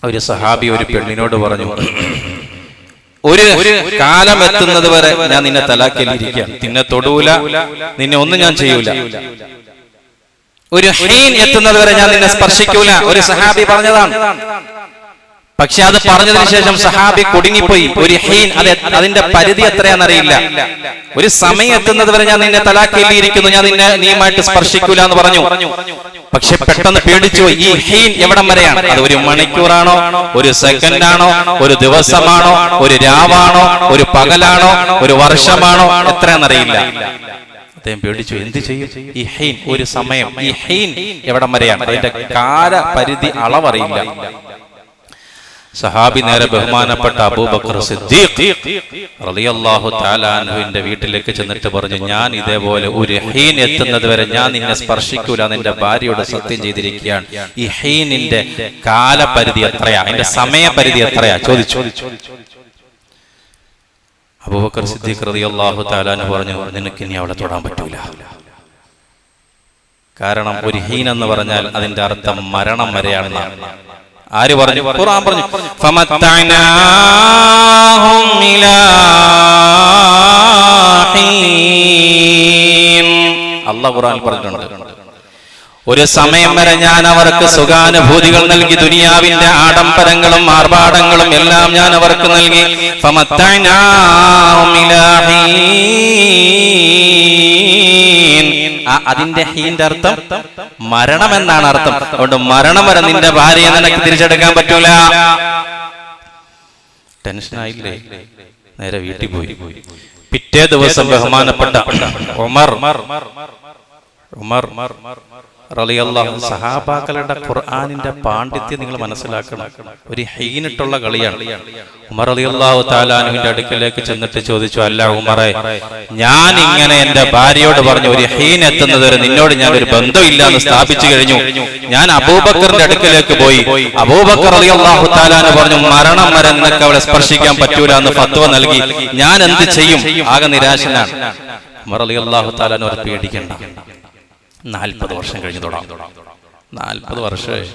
ഒരു സഹാബി ഒരു പെണ്ണിനോട് പറഞ്ഞു, ഒരു കാലം എത്തുന്നത് വരെ ഞാൻ നിന്നെ തലാക്കിലിരിക്കാം, നിന്നെ തൊടൂല, നിന്നെ ഒന്നും ഞാൻ ചെയ്യൂല. ഒരു ഹീൻ എത്തുന്നത് വരെ ഞാൻ നിന്നെ സ്പർശിക്കൂല. ഒരു സഹാബി പറഞ്ഞതാണ്. പക്ഷെ അത് പറഞ്ഞതിന് ശേഷം സഹാബി കുടുങ്ങിപ്പോയി. ഒരു ഹീൻ, അതിന്റെ പരിധി എത്രയാണെന്നറിയില്ല. ഒരു സമയം എത്തുന്നത് വരെ ഞാൻ നിന്നെ തലാക്കിലിരിക്കുന്നു, ഞാൻ നിന്നെ നീയുമായിട്ട് സ്പർശിക്കൂല എന്ന് പറഞ്ഞു. പക്ഷെ പെട്ടെന്ന് പേടിച്ചു പോയി. ഈ ഹീൻ എവിടം വരെയാണ്? അത് ഒരു മണിക്കൂറാണോ, ഒരു സെക്കൻഡാണോ, ഒരു ദിവസമാണോ, ഒരു രാവാണോ, ഒരു പകലാണോ, ഒരു വർഷമാണോ, എത്രയാണെന്നറിയില്ല. അദ്ദേഹം പേടിച്ചു. എന്ത് ചെയ്യും? ഈ ഹീൻ, ഒരു സമയം, ഈ ഹീൻ എവിടം വരെയാണ്? അതിന്റെ കാലപരിധി അളവറിയില്ല. സഹാബി നേരെ ബഹുമാനപ്പെട്ട അബൂബക്കർ സിദ്ദീഖ് റളിയല്ലാഹു തആല അൻഹുവിന്റെ വീട്ടിലേക്ക് ചെന്നിട്ട് പറഞ്ഞു, ഞാൻ ഇതേപോലെ ഒരു ഹീൻ എത്തുന്നത് വരെ ഞാൻ നിന്നെ സ്പർശിക്കൂല, നിന്റെ ഭാര്യയോട് സത്യം ചെയ്തിരിക്കുകയാണ്. ഈ ഹീനിന്റെ കാലപരിധി എത്രയാ, അതിന്റെ സമയപരിധി എത്രയാ ചോദിച്ചു. അബൂബക്കർ സിദ്ദീഖ് റളിയല്ലാഹു തആല അൻഹു പറഞ്ഞു, നിനക്ക് ഇനി അവളെ തൊടാൻ പറ്റൂല. കാരണം ഒരു ഹീൻ എന്ന് പറഞ്ഞാൽ അതിന്റെ അർത്ഥം മരണം വരെയാണെന്നാണ്. ആര് പറഞ്ഞു? ഖുർആൻ പറഞ്ഞു, ഫമത്തഅനാഹും ഇലാ ഹീൻ. അല്ലാഹു ഖുർആനിൽ പറഞ്ഞിട്ടുണ്ട്, ഒരു സമയം വരെ ഞാൻ അവർക്ക് സുഖാനുഭൂതികൾ നൽകി, ദുനിയാവിന്റെ ആഡംബരങ്ങളും ആർഭാടങ്ങളും എല്ലാം ഞാൻ അവർക്ക് നൽകി. ഫമത്തഅനാഹും ഇലാ ഹീൻ. അതിന്റെ ഹീന്റെ അർത്ഥം മരണം എന്നാണ് അർത്ഥം. അതുകൊണ്ട് മരണം വരെ നിന്റെ ഭാര്യയെ നിനക്ക് തിരിച്ചെടുക്കാൻ പറ്റൂല. ടെൻഷനായില്ലേ? നേരെ വീട്ടിൽ പോയി. പിറ്റേ ദിവസം ബഹുമാനപ്പെട്ട ഉമർ റളിയല്ലാഹു സഹാബാക്കളുടെ ഖുർആനിന്റെ പാണ്ഡിത്യം നിങ്ങൾ മനസ്സിലാക്കണം. ഒരു ഹീനിട്ടുള്ള കളിയാണ്. ഉമർ റളിയല്ലാഹു തആല അൻഹുവിന്റെ അടുക്കലേക്ക് ചെന്നിട്ട് ചോദിച്ചു, അല്ല ഉമറേ, ഞാൻ ഇങ്ങനെ എന്റെ ഭാര്യയോട് പറഞ്ഞു, ഒരു ഹീൻ എത്തുന്നത് വരെ നിന്നോട് ഞാൻ ഒരു ബന്ധമില്ല എന്ന് സ്ഥാപിച്ചു കഴിഞ്ഞു. ഞാൻ അബൂബക്കറിന്റെ അടുക്കലേക്ക് പോയി. അബൂബക്കർ റളിയല്ലാഹു തആല അൻഹു പറഞ്ഞു, മരണം വരെ നിനക്ക് അവളെ സ്പർശിക്കാൻ പറ്റൂല എന്ന് ഫത്വ നൽകി. ഞാൻ എന്ത് ചെയ്യും? ആകെ നിരാശനാണ്. ഉമർ റളിയല്ലാഹു തആല അൻഹു പേടിക്കണ്ട, 40 വർഷം കഴിഞ്ഞു തൊടാം. 40 വർഷമായി.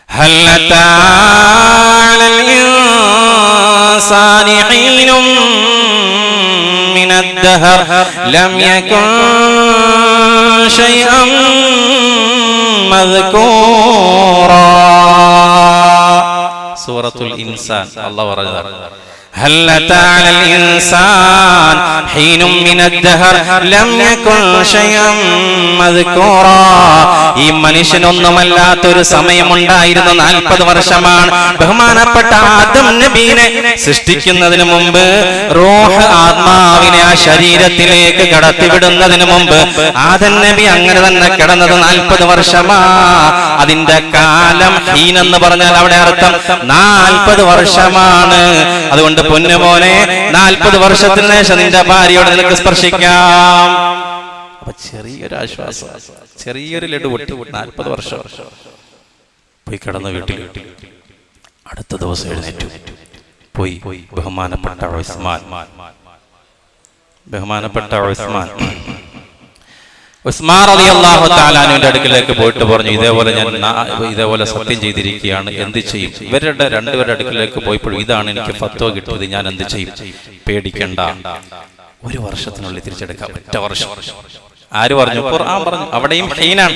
ഹൽ അതാ അലൽ ഇൻസാനി ഹീനും മിനദ്ദഹർ ലം യകുൻ ശൈഅൻ മദ്കൂറാ. സൂറത്തുൽ ഇൻസാൻ അല്ലാഹു പറഞ്ഞതാണ്, هل أتى على الإنسان حين من الدهر لم يكن شيئا مذكورا. ഈ മനുഷ്യനൊന്നുമല്ലാത്തൊരു സമയമുണ്ടായിരുന്നു. 40 വർഷമാണ്. ബഹുമാനപ്പെട്ട ആദം നബീനെ സൃഷ്ടിക്കുന്നതിന് മുമ്പ്, റൂഹ് ആത്മാവിനെ ആ ശരീരത്തിലേക്ക് കടത്തിവിടുന്നതിന് മുമ്പ് ആദം നബി അങ്ങനെ തന്നെ കിടന്നത് 40 വർഷമാ. അതിന്റെ കാലം ഹീൻ എന്ന് പറഞ്ഞാൽ അവിടെ അർത്ഥം 40 വർഷമാണ്. അതുകൊണ്ട് പൊന്നുമോനെ, 40 വർഷത്തിന് ശേഷം നിന്റെ ഭാര്യയോട് നിനക്ക് സ്പർശിക്കാം. അപ്പൊ ചെറിയൊരു ആശ്വാസം, ചെറിയൊരു ലഡു പൊട്ടി. 40 വർഷം പോയി കിടന്ന വീട്ടിൽ. അടുത്ത ദിവസം എഴുന്നേറ്റു പോയി. ബഹുമാനപ്പെട്ട ഉസ്മാൻ റളിയല്ലാഹു തആല അൻഹുവിന്റെ അടുക്കലേക്ക് പോയിട്ട് പറഞ്ഞു, ഇതേപോലെ സത്യം ചെയ്തിരിക്കുകയാണ്, എന്ത് ചെയ്യും? ഇവരുടെ രണ്ടുപേരുടെ അടുക്കലേക്ക് പോയപ്പോഴും ഇതാണ് എനിക്ക് ഫത്വ കിട്ടിയത്, ഞാൻ എന്ത് ചെയ്യും? പേടിക്കണ്ട, 1 വർഷത്തിനുള്ളിൽ തിരിച്ചെടുക്കാം. 1 വർഷം. ആര് പറഞ്ഞു? ഖുർആൻ പറഞ്ഞു. അവിടെയും ഹീനാണ്.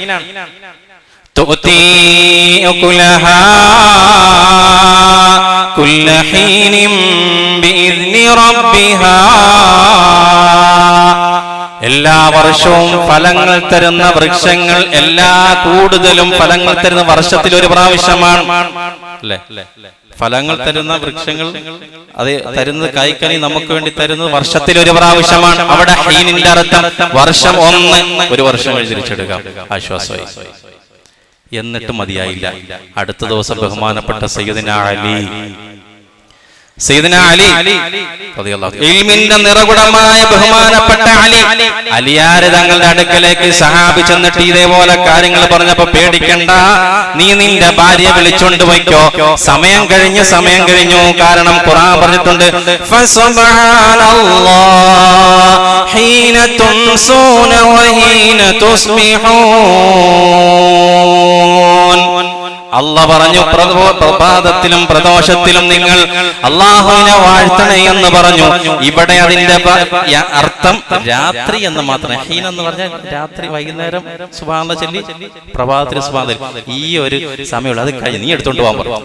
തുഅതി ഉകുലഹാ കുല്ല ഹീനിൻ ബിഇذനി റബ്ബിഹാ. എല്ലാ വർഷവും ഫലങ്ങൾ തരുന്ന വൃക്ഷങ്ങൾ, കൂടുതലും ഫലങ്ങൾ തരുന്ന വർഷത്തിൽ 1 പ്രാവശ്യമാണ് അല്ലേ? ഫലങ്ങൾ തരുന്ന വൃക്ഷങ്ങൾ, അത് തരുന്നത് കായ്ക്കനി നമുക്ക് വേണ്ടി തരുന്നത് വർഷത്തിൽ 1 പ്രാവശ്യമാണ്. അവിടെ ഹീനിന്റെ അർത്ഥം വർഷം 1, 1 വർഷം കഴിഞ്ഞ് തിരിച്ചെടുക്കാം. ആശ്വാസമായി. എന്നിട്ട് മതിയായില്ല. അടുത്ത ദിവസം ബഹുമാനപ്പെട്ട സയ്യിദുനാ അലി ഇൽമിന്റെ നിറകുടമായ ബഹുമാനപ്പെട്ട അലിയാര് തങ്ങളുടെ അടുക്കലേക്ക് സഹാബി ചെന്നിട്ട് ഇതേപോലെ കാര്യങ്ങൾ പറഞ്ഞപ്പോ, പേടിക്കണ്ട, നീ നിന്റെ ഭാര്യയെ വിളിച്ചോണ്ട് പോയിക്കോ. സമയം കഴിഞ്ഞു. കാരണം ഖുർആൻ പറഞ്ഞിട്ടുണ്ട്, ഫസുബ്ഹാനല്ലാഹ് ഹീന തുംസൂന വഹീന തുസ്ബിഹൂൻ. അല്ലാഹു പറഞ്ഞു പ്രഭാതത്തിലും പ്രദോഷത്തിലും നിങ്ങൾ അല്ലാഹുവിനെ വാഴ്ത്തണേ എന്ന് പറഞ്ഞു. ഇവിടെ അതിന്റെ അർത്ഥം രാത്രി എന്ന് മാത്രം. ഹീൻ എന്ന് പറഞ്ഞാൽ രാത്രി, വൈകുന്നേരം സുബ്ഹാനല്ലാഹ് ചൊല്ലി, പ്രഭാതത്തിൽ സുബ്ഹാനല്ലാഹ്, ഈ ഒരു സമയമുള്ളൂ. അത് കഴിഞ്ഞ് നീ എടുത്തോണ്ട് പോകാൻ പറഞ്ഞു.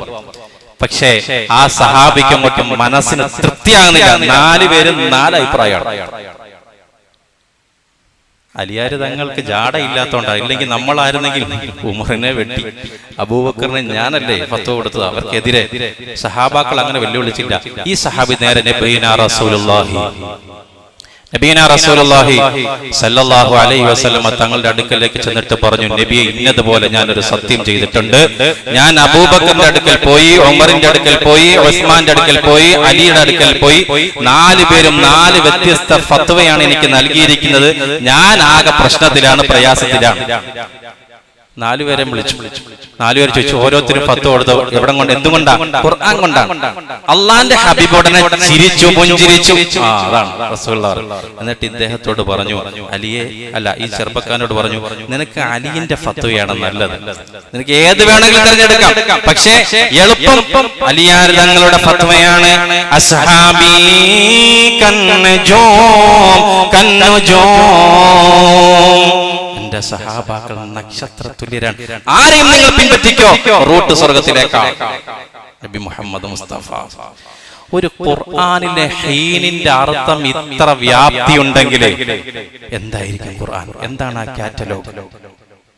പക്ഷേ ആ സഹാബിക്ക് അങ്ങോട്ടും മനസ്സിന് തൃപ്തിയാകുന്നില്ല. 4 പേരും 4 അഭിപ്രായമാണ്. അലിയാര് തങ്ങൾക്ക് ജാടയില്ലാത്തോണ്ടാണ്. ഇല്ലെങ്കിൽ നമ്മളായിരുന്നെങ്കിൽ ഉമറിനെ വെട്ടി, അബൂബക്കറിനെ ഞാനല്ലേ ഫത്വ കൊടുത്തത്. അവർക്കെതിരെ സഹാബാക്കൾ അങ്ങനെ വെല്ലുവിളിച്ചില്ല. ഈ സഹാബി നേരെ നബീന റസൂലുള്ളാഹി സല്ലല്ലാഹു അലൈഹി വസല്ലം തങ്ങളുടെ അടുക്കലേക്ക് ചെന്നിട്ട് പറഞ്ഞു, നബിയെ, ഇന്നതുപോലെ ഞാനൊരു സത്യം ചെയ്തിട്ടുണ്ട്. ഞാൻ അബൂബക്കറിന്റെ അടുക്കൽ പോയി, ഉമറിന്റെ അടുക്കൽ പോയി, ഉസ്മാന്റെ അടുക്കൽ പോയി, അലിയുടെ അടുക്കൽ പോയി. 4 പേരും 4 വ്യത്യസ്ത ഫത്വയാണ് എനിക്ക് നൽകിയിരിക്കുന്നത്. ഞാൻ ആകെ പ്രശ്നത്തിലാണ്, പ്രയാസത്തിലാണ്. 4 പേരെ വിളിച്ചു. 4 പേര് ചോദിച്ചു, ഓരോരുത്തരും ഫത്വ കൊടുത്തു. എവിടെ കൊണ്ട്, എന്തുകൊണ്ടാണ്? ഖുർആൻ കൊണ്ടാണ്. അള്ളാന്റെ ഹബീബുടനെ ചിരിച്ചു, പുഞ്ചിരിച്ചു. അതാണ് റസൂലുള്ളാഹി. എന്നിട്ട് ഇദ്ദേഹത്തോട് പറഞ്ഞു, അലിയെ അല്ല, ഈ ചെറുപ്പക്കാരനോട് പറഞ്ഞു, നിനക്ക് അലിന്റെ ഫത്വയാണ് നല്ലത്, നിനക്ക് ഏത് വേണമെങ്കിലും തിരഞ്ഞെടുക്കാം, പക്ഷേ എളുപ്പം അലിയാർ തങ്ങളുടെ ഫത്വയാണ്. അസ്ഹാബീ കന്നജൂം കന്നജൂം, എന്റെ സഹാബാക്കൾ നക്ഷത്ര തുല്യരാണ്. ആരെയും നിങ്ങൾ പിൻപറ്റിക്കോ, റൂട്ട് സ്വർഗത്തിലേക്കാണ്. നബി മുഹമ്മദ് മുസ്തഫ. ഒരു ഖുർആനിലെ ഹീനിന്റെ അർത്ഥം ഇത്ര വ്യാപ്തി ഉണ്ടെങ്കിൽ എന്തായിരിക്കും ഖുർആൻ? എന്താണ് ആ കാറ്റലോഗ്?